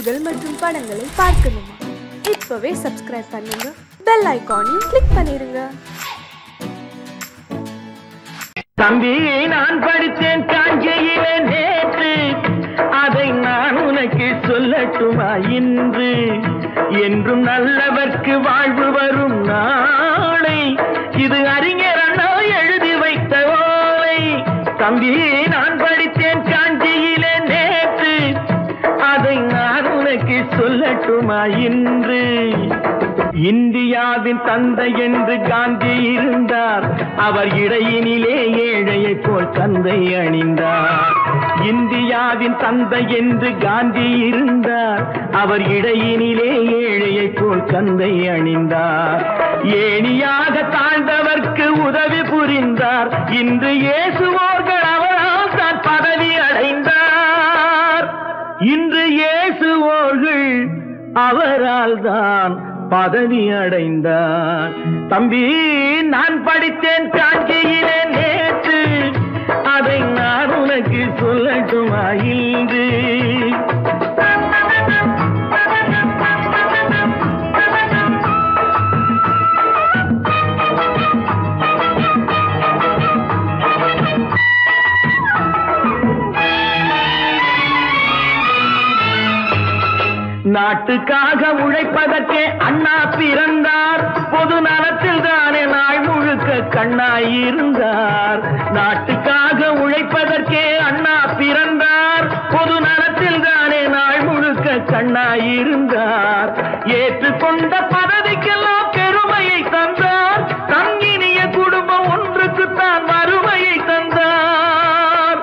நிகழ்ச்சிகள் மற்றும் படங்களை பார்க்கணுமா? இப்பவே சப்ஸ்கிரைப் பண்ணுங்க, பெல் ஐகானையும் கிளிக் பண்ணிருங்க. தம்பி, நான் படித்தேன் காஞ்சியிலே நேற்று, அதை நான் உனக்கு சொல்லட்டுமா இன்று? என்றும் நல்லவர்க்கு வாழ்வு வரும் நாளை, இது அறிஞர் அண்ணா எழுதி வைத்த ஓலை. தம்பி, நான் படித்தேன் காஞ்சியிலே நேற்று, அதை நான் உனக்கு சொல்லட்டுமா இன்று? இந்தியாவின் தந்தை என்று காந்தி இருந்தார், அவர் இடையினிலே ஏழையை போல் தந்தை அணிந்தார். இந்தியாவின் தந்தை என்று காந்தி இருந்தார், அவர் இடையினிலே ஏழையை போல் தந்தை அணிந்தார். ஏணியாக தாழ்ந்தவர்க்கு உதவி புரிந்தார், இன்று இயேசுவோர்கள் அவரால் தான் பதவி அடைந்தார். இன்று இயேசுவோர்கள் அவரால் தான் பதவி அடைந்தார். தம்பி, நான் படித்தேன் காஞ்சியிலே நேற்று, அதை நான் உனக்கு சொல்லட்டுமா இன்று? நாட்டுக்காக உழைப்பதற்கே அண்ணா பிறந்தார், பொது நலத்தில் தானே நாள் முழுக்க கண்ணாயிருந்தார். நாட்டுக்காக உழைப்பதற்கே அண்ணா பிறந்தார், பொது நலத்தில் தானே நாள் முழுக்க கண்ணாயிருந்தார். ஏற்றுக்கொண்ட பதவிக்கெல்லாம் பெருமையை தந்தார், தங்கினிய குடும்பம் ஒன்றுக்குத்தான் வறுமையை தந்தார்.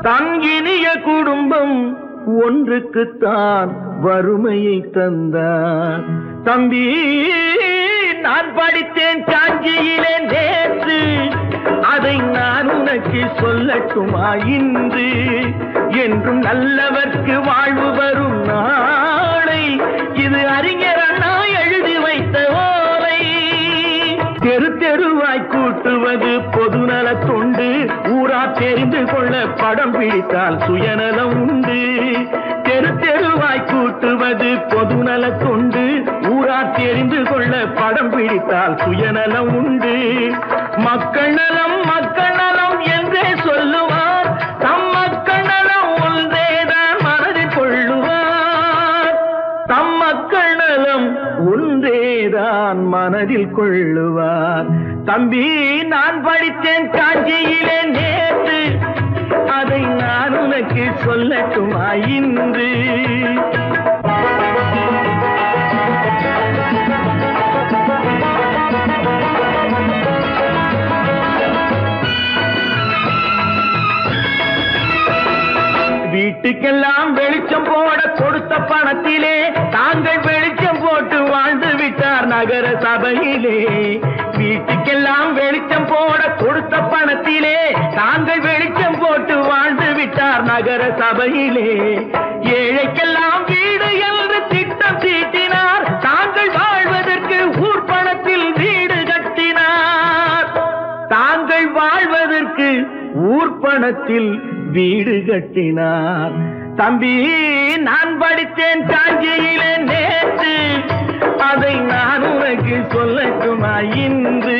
தங்கினிய குடும்பம் ஒன்றுக்குத்தான் வறுமையை தந்தார். தம்பி, நான் படித்தேன் காஞ்சியிலே நேற்று, அதை நான் உனக்கு சொல்லட்டுமா இன்று? என்றும் நல்லவர்க்கு வாழ்வு வரும் நாளை, இது அறிஞர் அண்ணா எழுதி வைத்த ஓலை. தெரு தெருவாய் கூட்டுவது பொதுநல தொண்டு, ஊரா தெரிந்து கொள்ள படம் பிடித்தால் சுயநலம் உண்டு. தெரு தெருவாய் கூட்டுவது பொதுநல தொண்டு, ஊரா தெரிந்து கொள்ள படம் பிடித்தால் சுயநலம் உண்டு. மக்கள் நலம் மக்கள் நலம் என்றே சொல்லுவார், தம் மக்கள் நலம் ஒன்றேதான் மனதில் கொள்ளுவார். தம் மக்கள் நலம் ஒன்றேதான் மனதில் கொள்ளுவார். தம்பி, நான் படித்தேன் காஞ்சியிலே நேற்று, அதை நான் உனக்கு சொல்லட்டுமா இன்று? வீட்டுக்கெல்லாம் வெளிச்சம் போட கொடுத்த பணத்திலே தாங்கள் வெளிச்சம் போட்டு வாழ்ந்து விட்டார் நகர சபையிலே. வீட்டுக்கெல்லாம் வெளிச்சம் போட கொடுத்த பணத்திலே தாங்கள் வெளிச்சம் போட்டு வாழ்ந்து விட்டார் நகர சபையிலே. ஏழைக்கெல்லாம் வீடு என்று திட்டம் தீட்டினார், தாங்கள் வாழ்வதற்கு ஊர் பணத்தில் வீடு கட்டினார். தாங்கள் வாழ்வதற்கு ஊர் பணத்தில் வீடு கட்டினார். தம்பி, நான் படித்தேன் காஞ்சியிலே நேற்று, அதை நான் உனக்கு சொல்லட்டுமா இன்று?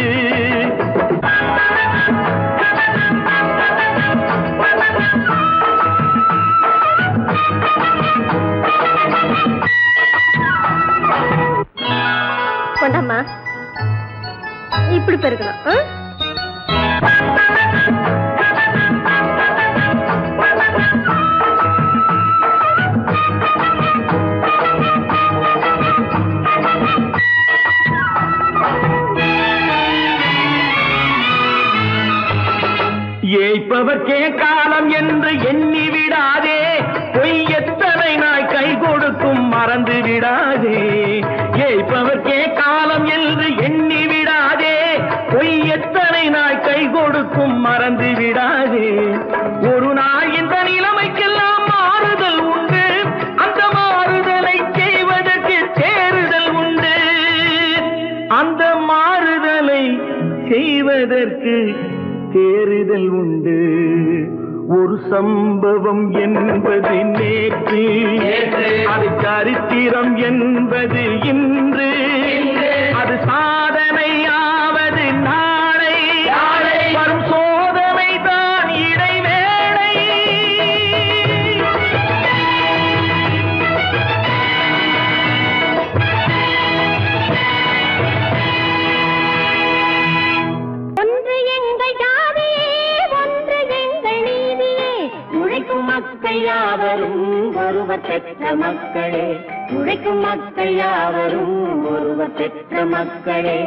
கொண்டாமா, இப்படி பெருக்கலாம். ஏய்ப்பவர்க்கே காலம் என்று எண்ணி விடாதே, பொய் எத்தனை நாய் கை கொடுக்கும் மறந்து விடாதே. ஏய்ப்பவர்க்கே காலம் என்று எண்ணி விடாதே, பொய் எத்தனை நாய் கை கொடுக்கும் மறந்து விடாதே. ஒரு நாள் இந்த நிலைமைக்கெல்லாம் மாறுதல் உண்டு, அந்த மாறுதலை செய்வதற்கு தேறுதல் உண்டு. அந்த மாறுதலை செய்வதற்கு தேறுதல் உண்டு. ஒரு சம்பவம் என்பது நேற்று, அது என்பது இன்று, அது சாதனையாவது நாளை. வரும் சோதனை தான் இடைவேளை. ஒன்று எங்கள் ஜாதியே, ஒன்று எங்கள் நீதியே. உழைக்கும் மக்கள் யாவரும் ஒருவர் பெற்ற மக்களே. உழைக்கும் மக்கள் யாவரும் ஒருவர் பெற்ற மக்களே.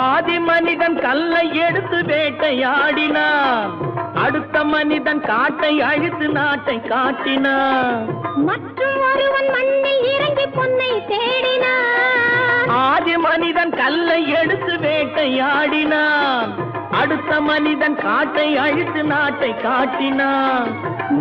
ஆதி மனிதன் கல்லை எடுத்து வேட்டையாடினான், அடுத்த மனிதன் காட்டை அழித்து நாட்டை காட்டினான். மற்றும் ஒருவன் மண்ணில் இறங்கி பொன்னை தேடினான். ஆதி மனிதன் கல்லை எடுத்து வேட்டையாடினான், அடுத்த மனிதன் காட்டை அழித்து நாட்டை காட்டினான்.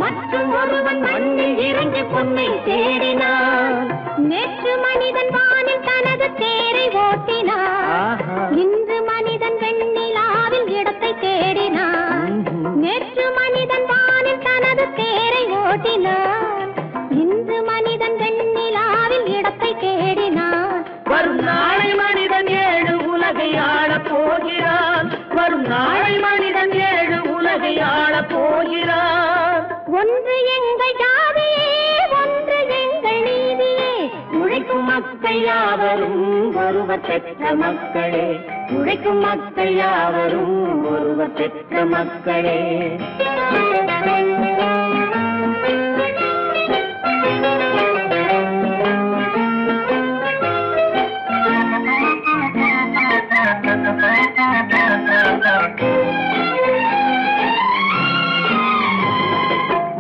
மற்றும் ஒருவன் மண்ணில் இறங்கி பொன்னை தேடினான். நேற்று மனிதன் வானில் தனது தேரை ஓட்டினான். இன்று மனிதன் வெண்ணிலாவில் இடத்தை தேடினான். நேற்று மனிதன் வானில் தனது தேரை ஓட்டினான். இன்று மனிதன் வெண்ணிலாவில் இடத்தை தேடினான். வரும் நாளை மனிதன் 7 உலகை ஆளப் போகிறான். வரும் நாளை மனிதன் 7 உலகை ஆளப் போகிறான். ஒன்று எங்கள் ஜாதியே, ஒன்று எங்கள் நீதியே. உழைக்கும் மக்கள் யாவரும் ஒருவர் பெற்ற மக்களே. உழைக்கும் மக்கள் யாவரும் ஒருவர் பெற்ற மக்களே.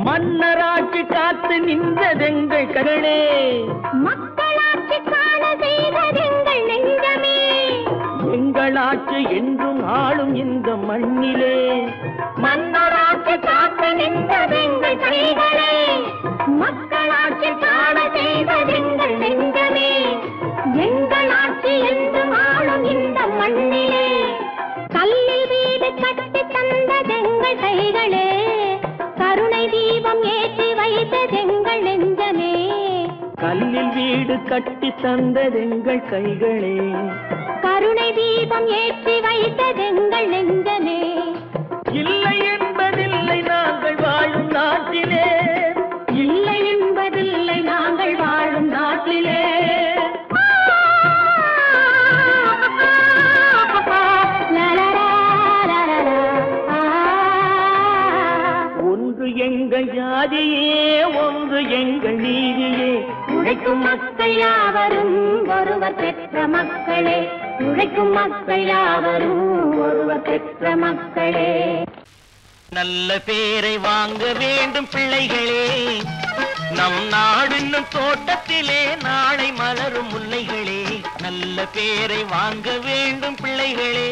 மன்னராட்சி காத்து நின்றதெங்கள் கரளே. மக்களாட்சி காண செய்ததெங்கள் நெஞ்சமே. எங்களாட்சி என்றும் ஆளும் இந்த மண்ணிலே. மன்னராட்சி காத்து நின்றதெங்கள் கைகளே. மக்களாட்சி காண செய்ததெங்கள் நெஞ்சமே. எங்களாட்சி என்றும் ஆளும் இந்த மண்ணிலே. கல்லில் வீடு கட்டி தந்ததெங்கள் கைகளே. கருணை தீபம் ஏற்றி வைத்ததெங்கள் நெஞ்சமே. கல்லில் வீடு கட்டி தந்ததெங்கள் கைகளே. கருணை தீபம் ஏற்றி வைத்ததெங்கள் நெஞ்சமே. இல்லை என்பதில்லை நாங்கள் வாழும் நாட்டிலே. இல்லை என்பதில்லை நாங்கள் வாழும் நாட்டிலே. ஒன்று எங்கள் ஜாதியே, ஒன்று எங்கள் நீதியே. உழைக்கும் மக்கள் யாவரும் ஒருவர் பெற்ற மக்களே. உழைக்கும் மக்கள் யாவரும் ஒருவர் பெற்ற மக்களே. நல்ல பேரை வாங்க வேண்டும் பிள்ளைகளே. நம் நாடு என்னும் தோட்டத்திலே நாளை மலரும் முல்லைகளே. நல்ல பேரை வாங்க வேண்டும் பிள்ளைகளே.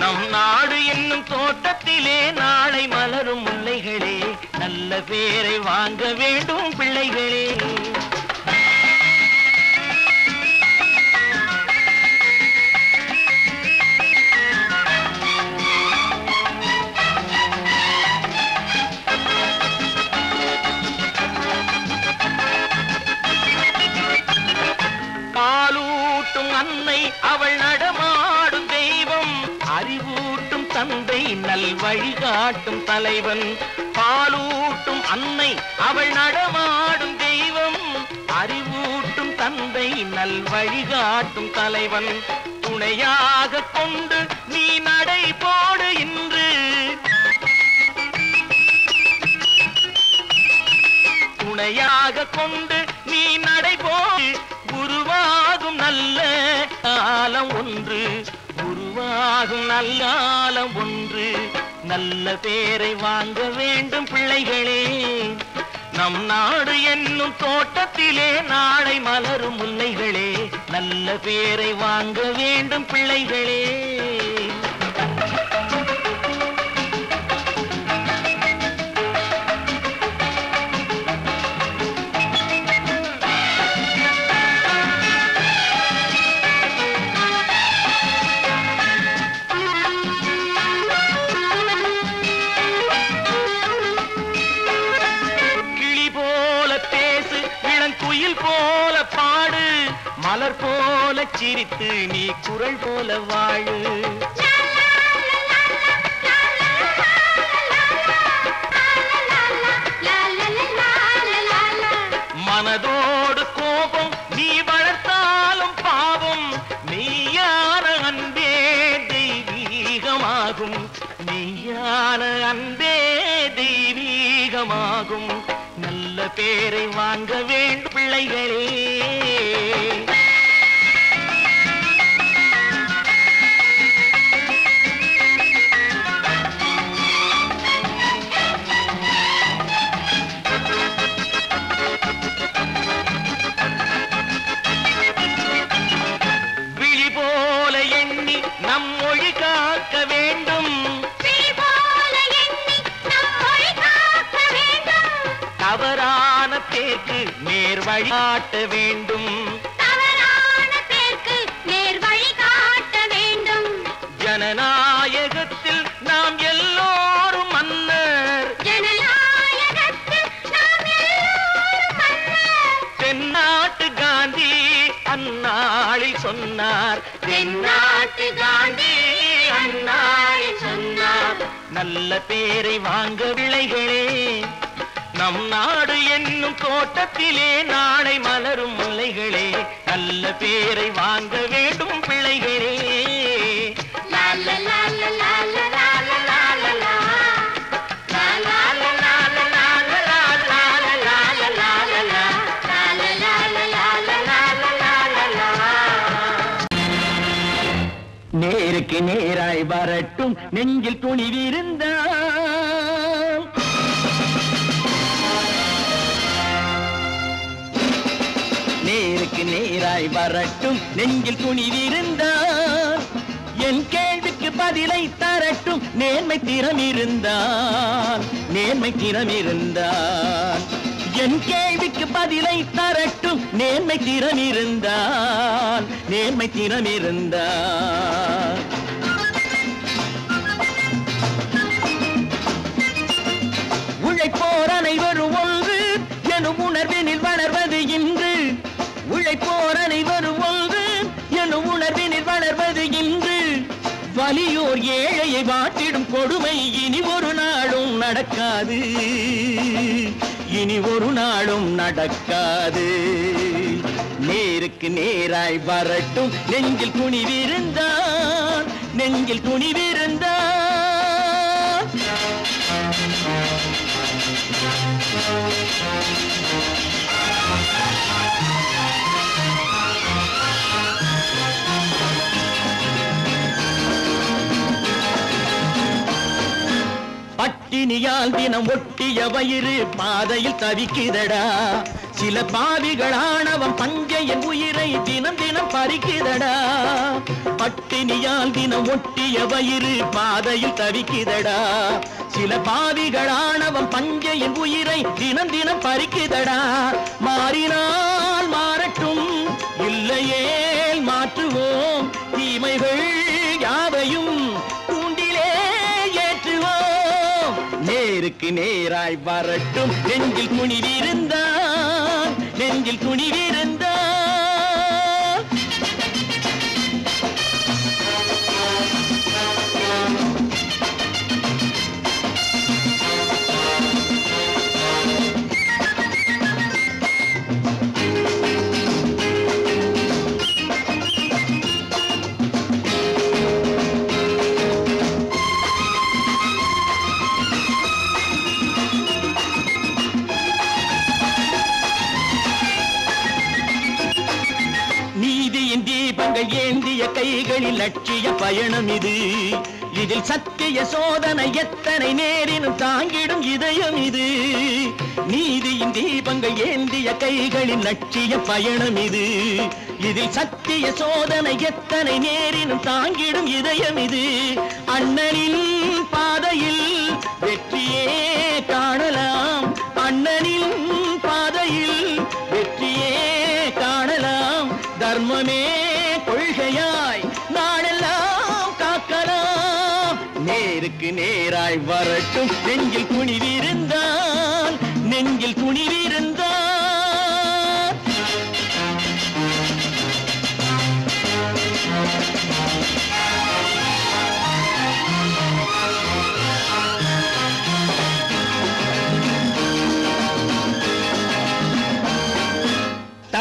நம் நாடு என்னும் தோட்டத்திலே நாளை மலரும் முல்லைகளே. நல்ல பேரை வாங்க வேண்டும் பிள்ளைகளே. காலூட்டும் அன்னை அவள் நடமாடும் தெய்வம். அறிவூட்டும் தந்தை நல் வழிகாட்டும் தலைவன். பாலூட்டும் அன்னை அவள் நடமாடும் தெய்வம். அறிவூட்டும் தந்தை நல் வழிகாட்டும் தலைவன். துணையாக கொண்டு நீ நடை போடு இன்று. துணையாக கொண்டு நீ நடை போடு. உருவாகும் நல்ல காலம் ஒன்று. உருவாகும் நல்ல காலம் ஒன்று. நல்ல பேரை வாங்க வேண்டும் பிள்ளைகளே. நம் நாடு என்னும் தோட்டத்திலே நாளை மலரும் முல்லைகளே. நல்ல பேரை வாங்க வேண்டும் பிள்ளைகளே. மயில் போல பாடு மலர் போல சிரித்து நீ குரல் போல வாழு மனதோடு கோபம் நீ வளர்த்தாலும் பாவம் நீயான அன்பே தெய்வீகமாகும் நீயான அன்பே தெய்வீகமாகும் நல்ல பேரை வாங்க வேண்டும் பிள்ளைகளே விழி போல எண்ணி நம் மொழி காக்க வேண்டும் தவறான பேருக்கு நேர் வழி காட்ட வேண்டும் ஜனநாயகத்தில் நாம் எல்லோரும் மன்னர் தென்னாட்டு காந்தி அந்நாளில் சொன்னார் தென்னாட்டு காந்தி அந்நாளில் சொன்னார் நல்ல பேரை வாங்க விளைகளே நம் நாடு என்னும் தோட்டத்திலே நாளை மலரும் முல்லைகளே நல்ல பேரை வாங்க வேண்டும் பிள்ளைகளே நேருக்கு நேராய் வரட்டும் நெஞ்சில் துணிவிருந்தால் நேருக்கு நேராய் வரட்டும் நெஞ்சில் துணிவிருந்தால் என் கேள்விக்கு பதிலை தரட்டும் நேர்மை திறம் இருந்தால் என் கேள்விக்கு பதிலை தரட்டும் நேர்மை திறம் இருந்தால் உழைப்போர் அனைவரும் ஒன்று எனும் உணர்வினில் வளர்வது இன்று உழைப்போர் அனைவரும் ஒன்று எனும் உணர்வினில் வளர்வது இன்று வலியோர் ஏழையை வாட்டிடும் கொடுமை இனி ஒரு நாளும் நடக்காது நேருக்கு நேராய் வரட்டும் நெஞ்சில் துணிவிருந்தான் பட்டினியால் தினம் ஒட்டிய வயிறு பாதையில் தவிக்குதடா சில பாவிகளானவன் பஞ்சையின் உயிரை தினம் தினம் பறிக்குதடா பட்டினியால் தினம் ஒட்டிய வயிறு பாதையில் தவிக்குதடா சில பாவிகளானவன் பஞ்சையின் உயிரை தினம் தினம் பறிக்குதடா மாறினால் மாறட்டும் இல்லையே மாற்றுவோம் தீமைகள் யாவையும் தூண்டிலே ஏற்றுவோம் நேருக்கு நேராய் வரட்டும் நெஞ்சில் துணிவிருந்தான் ஏந்திய கைகளில் லட்சிய பயணம் இது இதில் சத்திய சோதனை எத்தனை நேரினும் தாங்கிடும் இதயம் இது நீதியின் தீபங்கள் ஏந்திய கைகளில் லட்சிய பயணம் இது இதில் சத்திய சோதனை எத்தனை நேரினும் தாங்கிடும் இதயம் இது அண்ணனின் பாதையில் வெற்றியே காணலாம் அண்ணனின் பாதையில் வெற்றியே காணலாம் தர்மமே கொள்கையாய் நாளெல்லாம் காக்கலாம் நேருக்கு நேராய் வரட்டும் நெஞ்சில் துணிவிருந்தான்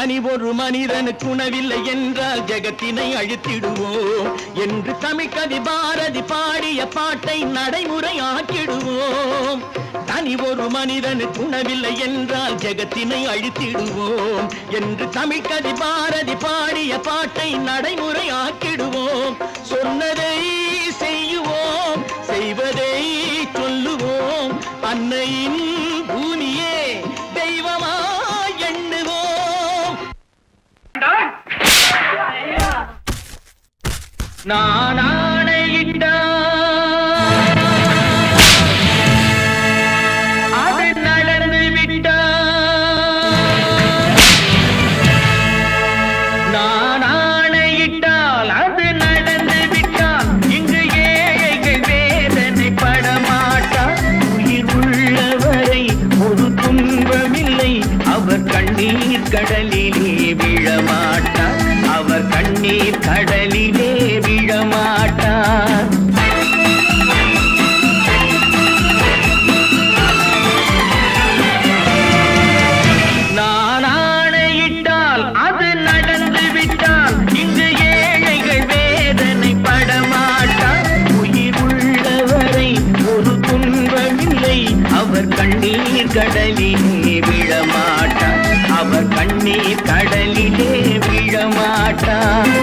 தனி ஒரு மனிதனுக்கு உணவில்லை என்றால் ஜெகத்தினை அழித்திடுவோம் என்று தமிழ்கவி பாரதி பாடிய பாட்டை நடைமுறையாக்கிடுவோம். தனி ஒரு மனிதனுக்கு உணவில்லை என்றால் ஜெகத்தினை அழித்திடுவோம் என்று தமிழ்கவி பாரதி பாடிய பாட்டை நடைமுறையாக்கிடுவோம். சொன்னதை செய்யுவோம், செய்வதை சொல்லுவோம், அன்னையின் பூமியே தெய்வமா எண்ணுவோம். நான் ஆணையிட்டால் அது நடந்து விட்டால், நான் ஆணையிட்டால் அது நடந்து விட்டால் இங்கு ஏழைகள் வேதனை படமாட்டார். உயிர் உள்ளவரை ஒரு துன்பமில்லை, அவர் கண்ணீர் கடலிலே விழமாட்டார், அவர் கண்ணீர் கடலிலே விழமாட்டார். நான் ஆணையிட்டால் அது நடந்து விட்டால் இங்கு ஏழைகள் வேதனை படமாட்டார். உயிர் உள்ளவரை ஒரு துன்பமில்லை, அவர் கண்ணீர் கடலிலே விழமாட்டார், அவர் கண்ணீர் கடலிலே விழமாட்டார்.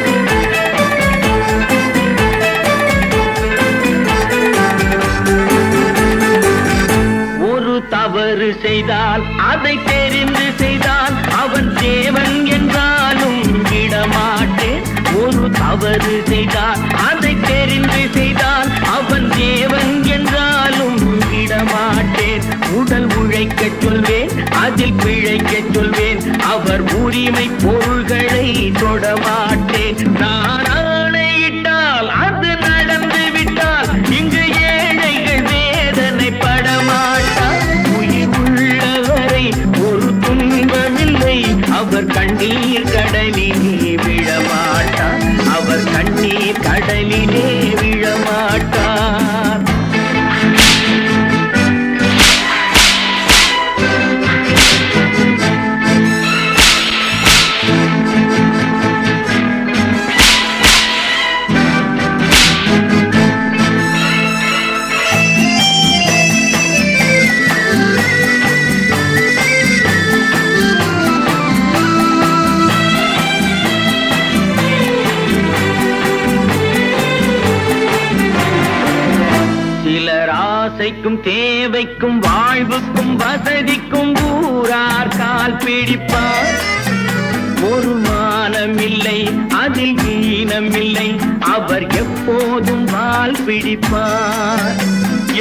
ஒரு தவறு செய்தால் அதை தெரிந்து செய்தால் அவன் தேவன் என்றாலும் விடமாட்டேன். ஒரு தவறு செய்தால் அதை தெரிந்து செய்தால் அவன் தேவன் என்றாலும் விடமாட்டேன். உடல் உழைக்கச் சொல்வேன், அதில் பிழைக்கச் சொல்வேன், அவர் உரிமை பொருள்களை தொடமாட்டேன். நான் ஆணையிட்டால் அது நடந்து விட்டால் இங்கு ஏழைகள் வேதனை படமாட்டார். உயிர் உள்ளவரை ஒரு துன்பமில்லை, அவர் கண்ணீர் கடலிலே விழமாட்டார், அவர் கண்ணீர் கடலிலே விழமாட்டார். ஆசைக்கும் தேவைக்கும் வாழ்வுக்கும் வசதிக்கும் ஊரார் கால் பிடிப்பார். ஒரு மானமில்லை, அதில் ஈனமில்லை, அவர் எப்போதும் வால் பிடிப்பார்.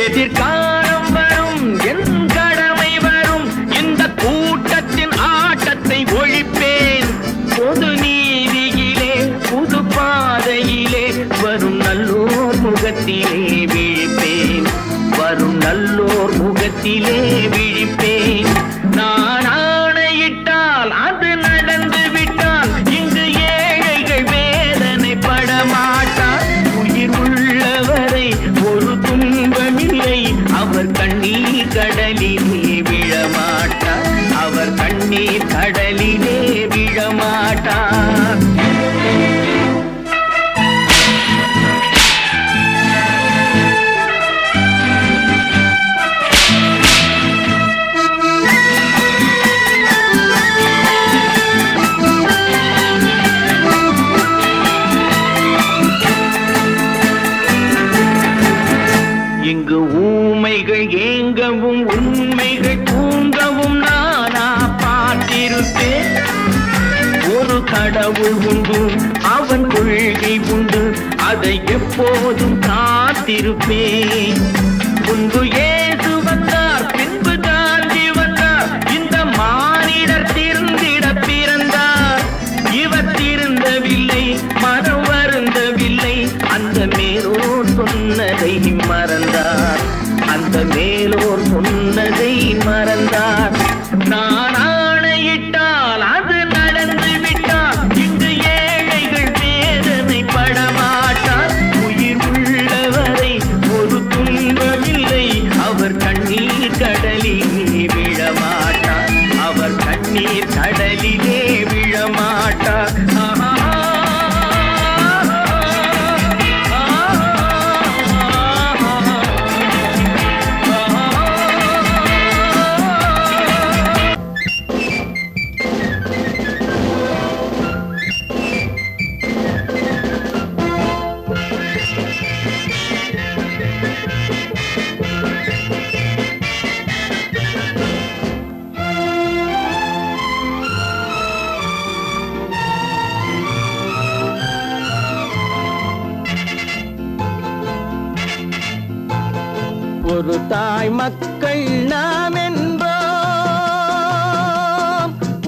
எதிர்காலம் வரும், என் கடமை வரும், இந்த கூட்டத்தின் ஆட்டத்தை ஒழிப்பேன். பொது நீதியிலே புது பாதையிலே வரும் நல்லோர் முகத்திலே விழிப்பேன், வரும் நல்லோர் முகத்திலே விழிப்பேன். நான் ஆணையிட்டால் அது நடந்து விட்டால் இங்கு ஏழைகள் வேதனை படமாட்டார். உயிர் உள்ளவரை ஒரு துன்பமில்லை, அவர் கண்ணீர் கடலிலே விழமாட்டார், அவர் கண்ணீர் கடலிலே விழமாட்டார். இங்கு ஊமைகள் ஏங்கவும் உண்மைகள் தூங்கவும் நானா பார்த்திருப்பேன். ஒரு கடவுள் உண்டு, அவன் கொள்கை உண்டு, அதை எப்போதும் காத்திருப்பேன். முன்பு இயேசு வந்தார், பின்பு காந்தி வந்தார், இந்த மானிடர் திருந்திட பிறந்தார். இவர் திருந்தவில்லை, மனம் வருந்தவில்லை, அந்த மேலோர் சொன்னதை மறந்தார், அந்த மேலோர் சொன்னதை மறந்தார். நான் ஆணையிட்டால் அது நடந்து விட்டால் இங்கு ஏழைகள் வேதனை படமாட்டார். உயிர் உள்ளவரை ஒரு துன்பமில்லை, அவர் கண்ணீர் கடலிலே விழமாட்டார், அவர் கண்ணீர் கடலிலே விழ மாட்டார். ஒரு தாய் மக்கள் நாம் என்போம்,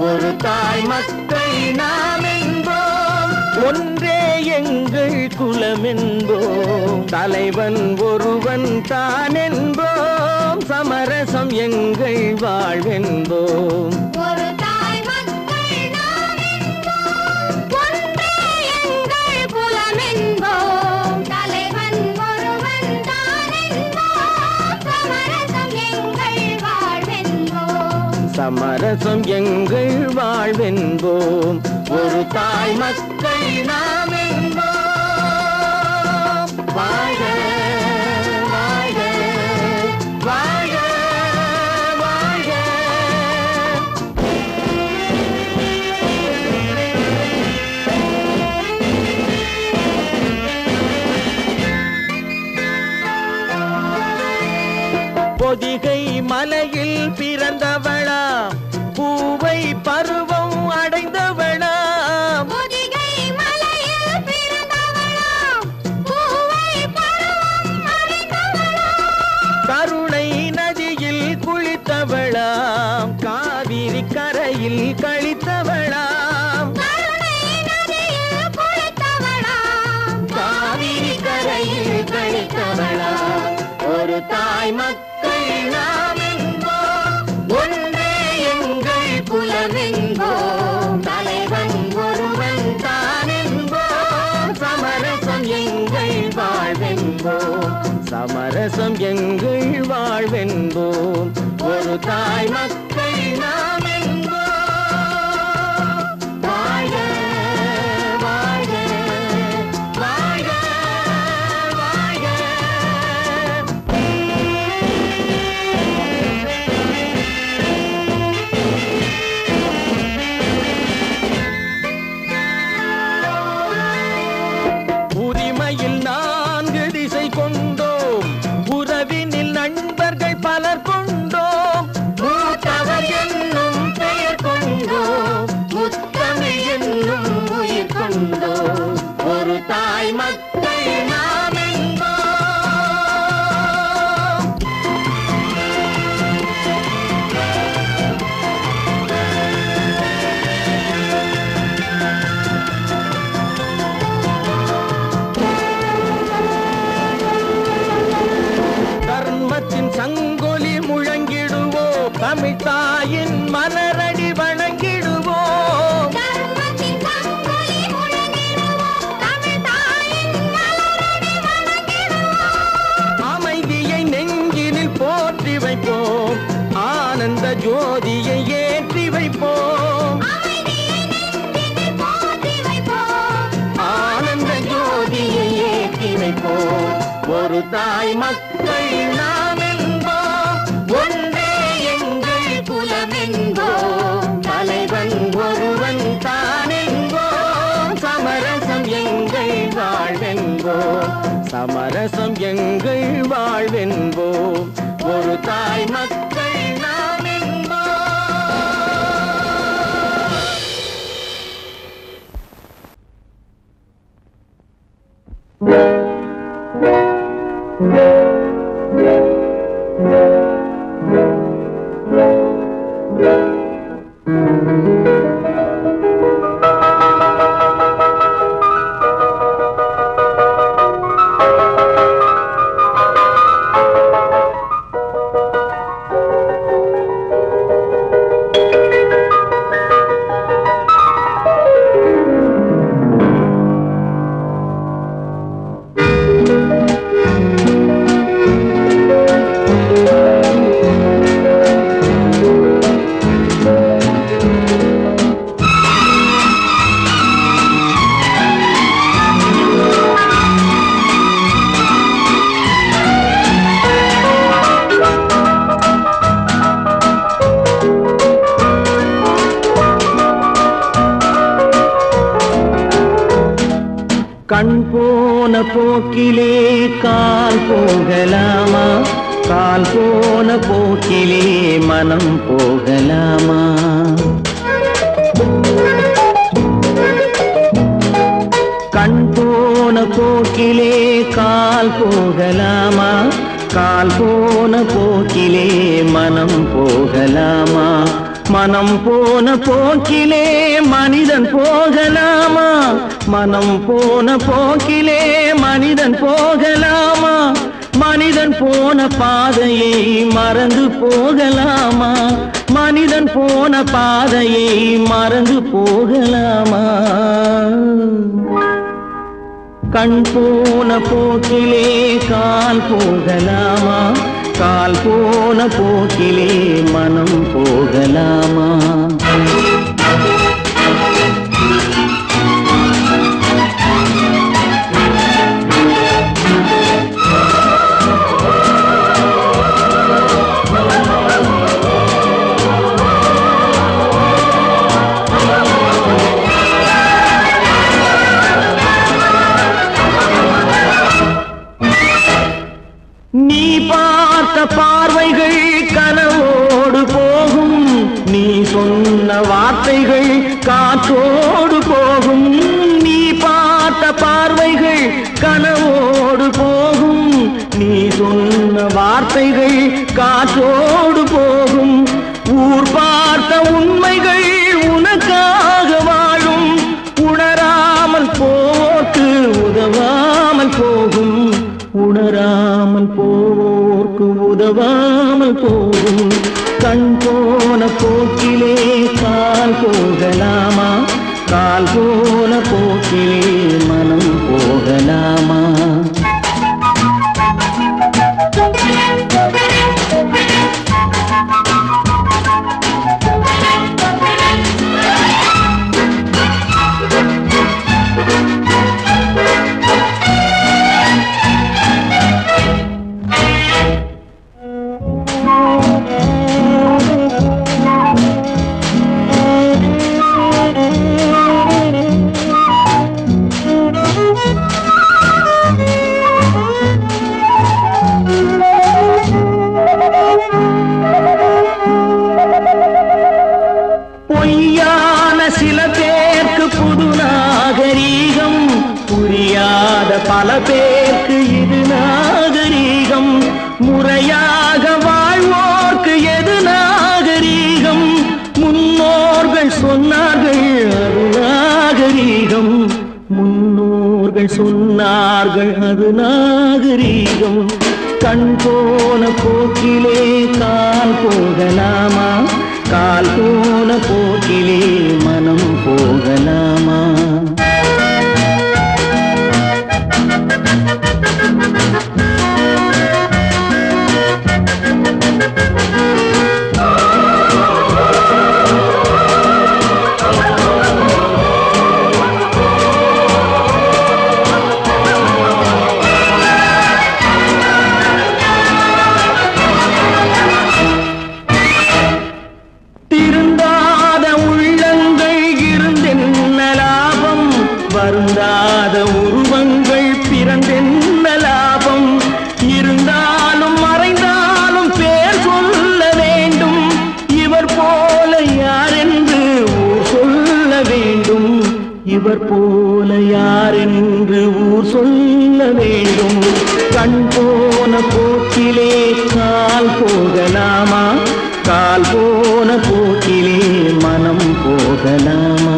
ஒரு தாய் மக்கள் நாம் என்போம், ஒன்றே எங்கள் குலம் என்போம், தலைவன் ஒருவன் தான் என்போம், சமரசம் எங்கள் வாழ்வென்போம். ஒரு தாய் மக்கள் நாம் என்போம், ஒன்றே எங்கள் குலம் என்போம், தலைவன் ஒருவன் தான் என்போம், சமரசம் எங்கள் வாழ்வென்போம். சமரசம் எங்கள் வாழ்வென்போம். ஒரு தாய் மக்கள் நாம் என்போம். வாழ்க வாழ்க வாழ்க வாழ்க. பொதிகை மலையில் பிறந்தவளா, பூவை பருவம் அடைந்தவளா, பொதிகை மலையில் பிறந்தவளாம், பூவை பருவம் அடைந்தவளாம், கருணை நதியில் குளித்தவளாம், காவிரி கரையில் கழித்தவளாம், கருணை நதியில் குளித்தவளாம், காவிரி கரையில் கழித்தவளாம். ஒரு தாய் மக்கள் நாம் என்போம், ஒன்றே எங்கள் குலம் என்போம், தலைவன் ஒருவன் தான் என்போம், சமரசம் எங்கள் வாழ்வென்போம், சமரசம் எங்கள் வாழ்வென்போம். ஒரு தாய் மக்கள் நாம் என்போம். வாழ்க வாழ்க வாழ்க வாழ்க. உரிமையில் 4 திசை கொண்டோம், உறவினில் நண்பர்கள் பலர் கொண்டோம், மூத்தவர் என்னும் பெயர் கொண்டோம், முத்தமிழ் என்னும் உயிர் கொண்டோம். ஒரு தாய் மக்கள் நாம் என்போம். தர்மத்தின் சங்கொலி முழங்கிடுவோம், தமிழ் தாயின் மலரடி வணங்கிடுவோம், தர்மத்தின் சங்கொலி முழங்கிடுவோம், தமிழ் தாயின் மலரடி வணங்கிடுவோம், அமைதியை நெஞ்சினில் போற்றி வைப்போம், ஆனந்த ஜோதியை ஏற்றி வைப்போம், அமைதியை நெஞ்சினில் போற்றி வைப்போம், ஆனந்த ஜோதியை ஏற்றி வைப்போம். ஒரு தாய் மக்கள் நாம் என்போம், ஒன்றே எங்கள் குலம் என்போம், தலைவன் ஒருவன் தான் என்போம், சமரசம் எங்கள் வாழ்வென்போம், சமரசம் எங்கள் வாழ்வென்போம். ஒரு தாய் மக்கள் நாம் என்போம். கண் போன போக்கிலே கால் போகலாமா, கால் போன போக்கிலே மனம் போகலாமா? கண் போன போக்கிலே கால் போகலாமா, கால் போன போக்கிலே மனம் போகலாமா? மனம் போன போக்கிலே மனிதன் போகலாமா, மனம் போன போக்கிலே மனிதன் போகலாமா? மனிதன் போன பாதையை மறந்து போகலாமா, மனிதன் போன பாதையை மறந்து போகலாமா? கண் போன போக்கிலே கால் போகலாமா, கால் போன போக்கிலே மனம் போகலாமா? நீ பார்த்த பார்வைகள் கனவோடு போகும், நீ சொன்ன வார்த்தைகள் காற்றோடு போகும். நீ பார்த்த பார்வைகள் கனவோடு போகும், நீ சொன்ன வார்த்தைகள் காற்றோடு போகும். ஊர் பார்த்த உண்மைகள் உனக்காக வாழும், உணராமல் போக்கு உதவாமல் போகும், உணராமல் போவோர்க்கு உதவாமல் போகும். கண் போன போக்கிலே கால் போகலாமா, கால் போன போக்கிலே மனம் போகலாமா? பொய்யான சில பேருக்கு புது நாகரீகம், புரியாத பல பேருக்கு இது நாகரீகம். முறையாக வாழ்வோர்க்கு எது நாகரீகம்? முன்னோர்கள் சொன்னார்கள் அது நாகரீகம், முன்னோர்கள் சொன்னார்கள் அது நாகரீகம். கண் போன போக்கிலே கால் போகலாமா, கால் போன போக்கிலே மனம் போகலாமா? திருந்தாத உள்ளங்கள் இருந்தென்ன லாபம், வருந்தாத உருவங்கள் பிறந்தென்ன லாபம்? இருந்தாலும் மறைந்தாலும் பேர் சொல்ல வேண்டும், இவர் போல யாரென்று ஊர் சொல்ல வேண்டும், இவர் போல யாரென்று ஊர் சொல்ல வேண்டும். கண் போன போக்கிலே கால் போகலாமா, கால் போன போக்கிலே மனம் போகலாமா?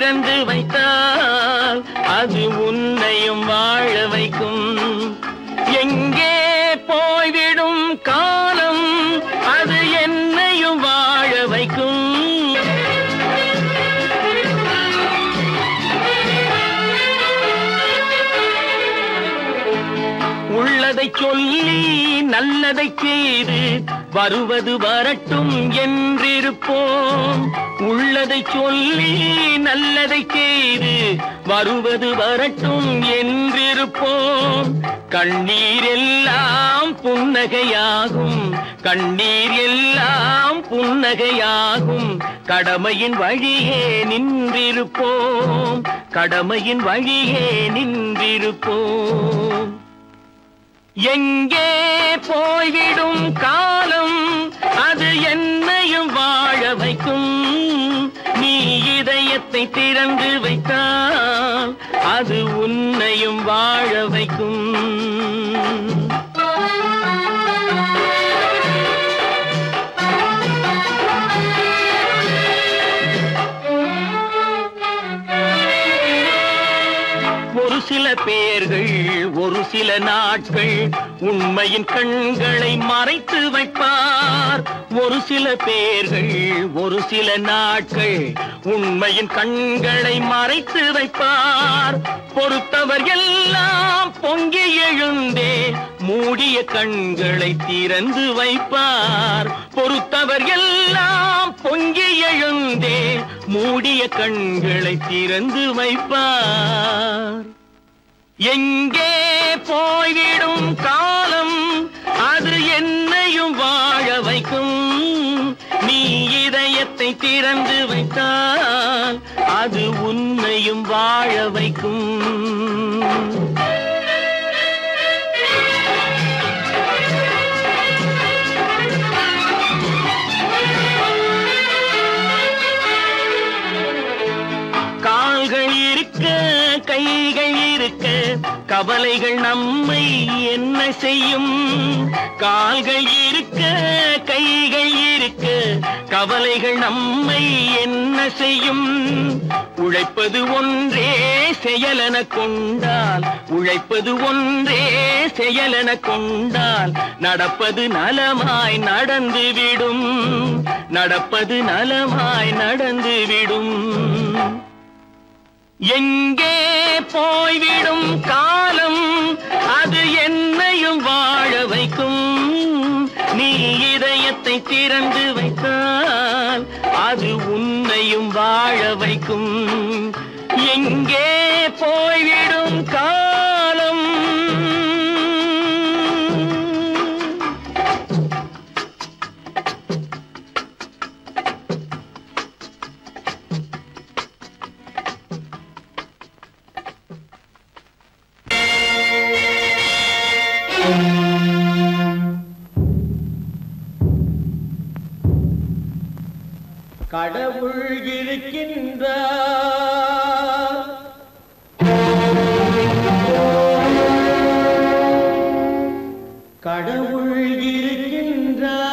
திறந்து வைத்தால் அது உன்னையும் வாழ வைக்கும். எங்கே போய்விடும் காலம் அது என்னையும் வாழ வைக்கும். உள்ளதை சொல்லி நல்லதை செய்து வருவது வரட்டும் என்றிருப்போம். உள்ளதை சொல்லி நல்லதை செய்து வருவது வரட்டும் என்றிருப்போம். கண்ணீர் எல்லாம் புன்னகையாகும், கண்ணீர் எல்லாம் புன்னகையாகும். கடமையின் வழியே நின்றிருப்போம், கடமையின் வழியே நின்றிருப்போம். எங்கே போய்விடும் காலம் அது என்னையும் வாழ வைக்கும். நீ இதயத்தை திறந்து வைத்தால் அது உன்னையும் வாழ வைக்கும். ஒரு சில பேர்கள் ஒரு சில நாட்கள் உண்மையின் கண்களை மறைத்து வைப்பார். ஒரு சில பேர்கள் ஒரு சில நாட்கள் உண்மையின் கண்களை மறைத்து வைப்பார். பொறுத்தவர் எல்லாம் பொங்கி எழுந்தே மூடிய கண்களை திறந்து வைப்பார். பொறுத்தவர் எல்லாம் பொங்கி எழுந்தே மூடிய கண்களை திறந்து வைப்பார். எங்கே போய்விடும் காலம் அது என்னையும் வாழ வைக்கும். நீ இதயத்தை திறந்து வைத்தால் அது உன்னையும் வாழ வைக்கும். கால்கள் இருக்க கைகள் இருக்க கவலைகள் நம்மை என்ன செய்யும். கால்கள் இருக்க கைகள் இருக்க கவலைகள் நம்மை என்ன செய்யும். உழைப்பது ஒன்றே செயலென கொண்டால், உழைப்பது ஒன்றே செயலென கொண்டால் நடப்பது நலமாய் நடந்துவிடும், நடப்பது நலமாய் நடந்துவிடும். எங்கே போய்விடும் காலம் அது என்னையும் வாழ வைக்கும். நீ இதயத்தை திறந்து வைத்தால் அது உன்னையும் வாழ வைக்கும். எங்கே போய்விடும் காலம் கடவுள் இருக்கின்றார், கடவுள் இருக்கின்றார்.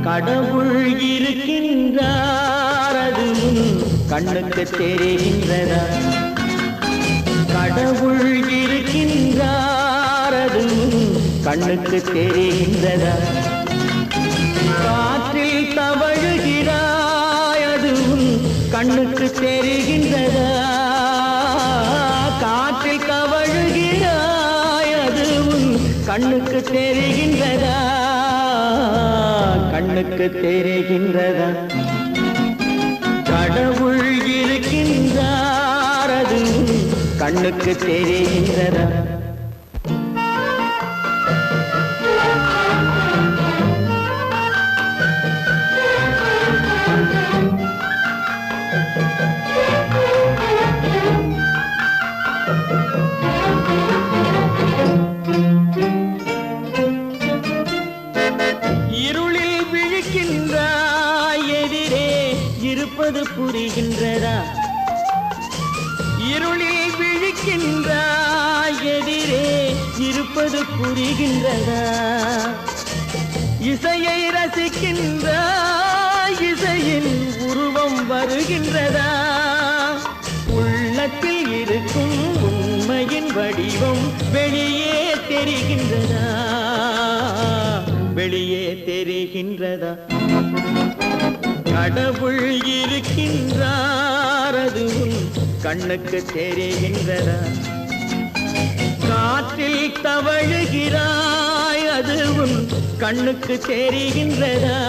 கடவுள் இருக்கின்றார் அது கண்ணுக்கு தெரிகின்றதா. கடவுள் இருக்கின்றார் அது கண்ணுக்கு தெரிகின்றதா. காற்றில் தவழுகிறாய் அது கண்ணுக்கு தெரிகின்றதா. காற்றில் தவழுகிறாய் அது கண்ணுக்கு தெரிகின்றதா. கண்ணுக்கு தெரிகின்றதா. கடவுள் இருக்கின்றார் அது கண்ணுக்கு தெரிகின்றதா. இருளில் விழிக்கின்றாய் எதிரே புரிகின்றதா? இசையை ரசிக்கின்ற இசையின் உருவம் வருகின்றதா? உள்ளத்தில் இருக்கும் உண்மையின் வடிவம் வெளியே தெரிகின்றதா? வெளியே தெரிகின்றதா? கடவுள் இருக்கின்றார், அது உன் கண்ணுக்கு தெரிகின்றதா? காற்றில் தவழுகிறாய், அது உன் கண்ணுக்கு தெரிகின்றதா?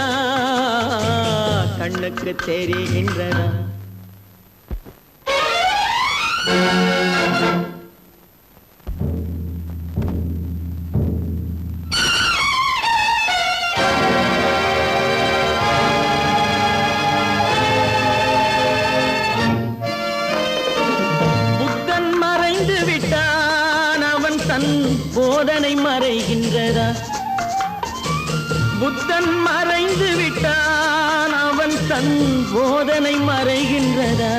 கண்ணுக்கு தெரிகின்றதா? போதனை மறைகின்றதா? புத்தன் மறைந்து விட்டான், அவன் தன் போதனை மறைகின்றதா?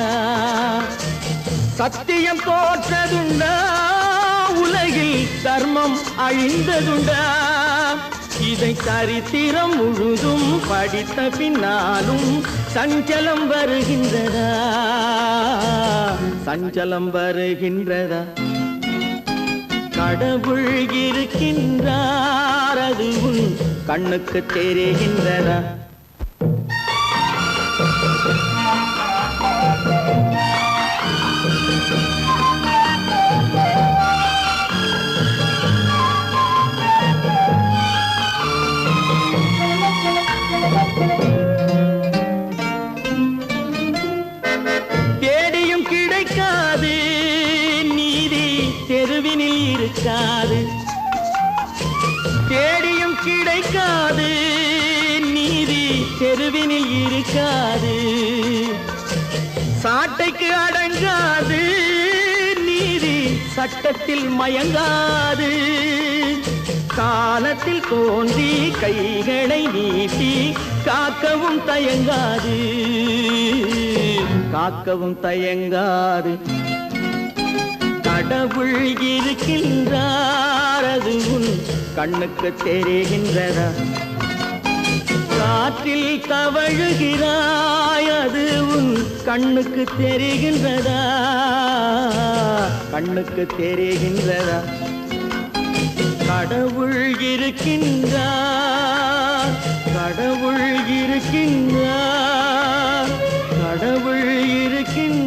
சத்தியம் தோற்றதுண்டா? உலகில் தர்மம் அழிந்ததுண்டா? இதை சரித்திரம் முழுதும் படித்த பின்னாலும் சஞ்சலம் வருகின்றதா? சஞ்சலம் வருகின்றதா? கடவுள் இருக்கின்றார், அது உன் கண்ணுக்கு தெரிகின்றதா? தேடியும் கிடைக்காது நீதி தெருவினில் இருக்காது. தேடியும் கிடைக்காது நீதி தெருவினில் இருக்காது. சாட்டைக்கு அடங்காது நீதி சட்டத்தில் மயங்காது. காலத்தில் தோன்றி கைகளை நீட்டி காக்கவும் தயங்காது. காக்கவும் தயங்காது. கடவுள் இருக்கின்றார், அது உன் கண்ணுக்கு தெரிகின்றதா? காற்றில் தவழுகிறாய், அது உன் கண்ணுக்கு தெரிகின்றதா? கண்ணுக்கு தெரிகின்றதா? கடவுள் இருக்கின்றார், கடவுள் இருக்கின்றார், கடவுள் இருக்கின்றார்.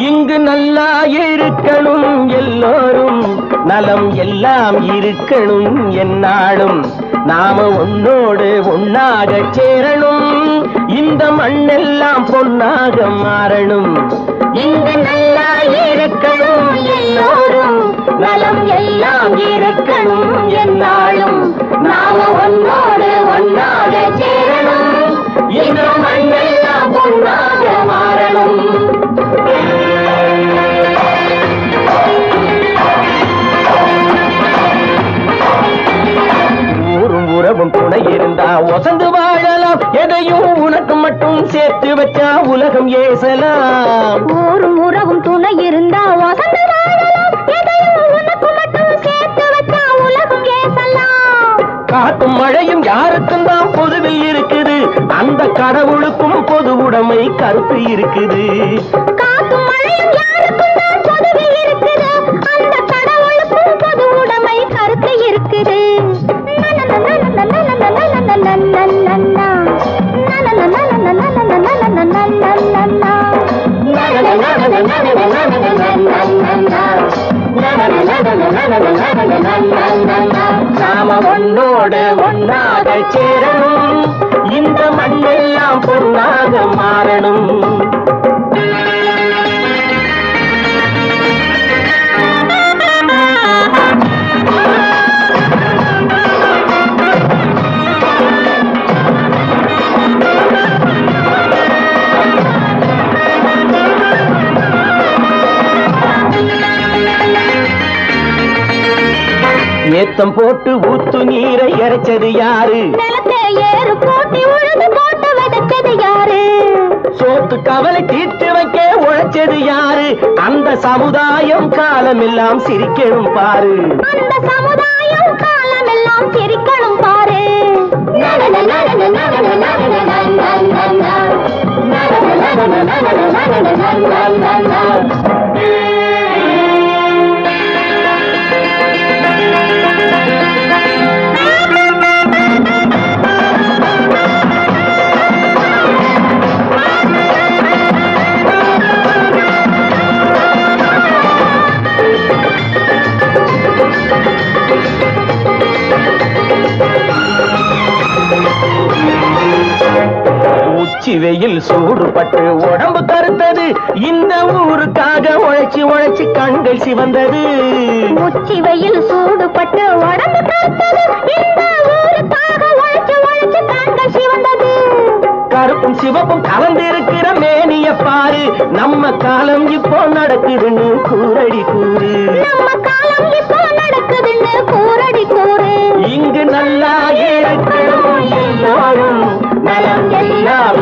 இங்கு நல்லா இருக்கணும் எல்லோரும், நலம் எல்லாம் இருக்கணும் என்னாலும். நாம ஒன்னோடு ஒன்னாக சேரணும், இந்த மண்ணெல்லாம் பொன்னாக மாறணும். இங்கு நல்லா இருக்கணும் எல்லோரும், நலம் எல்லாம் இருக்கணும் என்னாலும். நாம ஒன்னோடு ஒன்னாக சேரணும், இந்த மண்ணெல்லாம் பொன்னாக மாறணும். ஊரும் உறவும் துணை இருந்தா ஒசந்து வாழலாம், எதையும் உனக்கு மட்டும் சேர்த்து வச்சா உலகம் ஏசலாம். ஊரும் உறவும் துணை இருந்தா ஒசந்து வாழலாம், எதையும் உனக்கு மட்டும் சேர்த்து வச்சா உலகம் ஏசலாம். காட்டும் மழையும் யாருக்கும் தான் பொதுவில் இருக்குது, அந்த கடவுளுக்கும் பொது உடைமை கருத்து இருக்குது. காட்டும் மழையும் யாருக்கும் தான் பொதுவில் இருக்குது, அந்த கடவுளுக்கும் பொது உடைமை கருத்து இருக்குது. நாம ஒன்னோடு ஒன்னாக சேரணும், இந்த மண் பொன்னெல்லாம் பொன்னாக மாறணும். ஏத்தம் போட்டு ஊத்து நீரை இறைச்சது யாரு? நிலத்தை ஏறு போட்டி உழுது போட்டு விதைச்சது யாரு? சோத்து கவலை தீர்த்து வைக்க உழைச்சது யாரு? அந்த சமுதாயம் காலமெல்லாம் சிரிக்கணும் பாரு. அந்த சமுதாயம் காலமெல்லாம் சிரிக்கணும் பாரு. உச்சி வெயில் சூடுபட்டு உடம்பு கருத்தது. இந்த ஊருக்காக உழைச்சி உழைச்சி கண்கள் சிவந்தது. உச்சி வெயில் சூடுபட்டு உடம்பு கருத்தது. இந்த ஊருக்காக உழைச்சி உழைச்சி கண்கள் சிவந்தது. கருப்பும் சிவப்பும் கலந்திருக்கிற மேனிய பாரு. நம்ம காலம் இப்போ நடக்குதுன்னு கூரடி கூறு. நம்ம காலம் இப்போ நடக்குதுன்னு கூரடி கூறு. இங்கு நல்லா இருக்கணும் எல்லாரும் நலம் எல்லாம்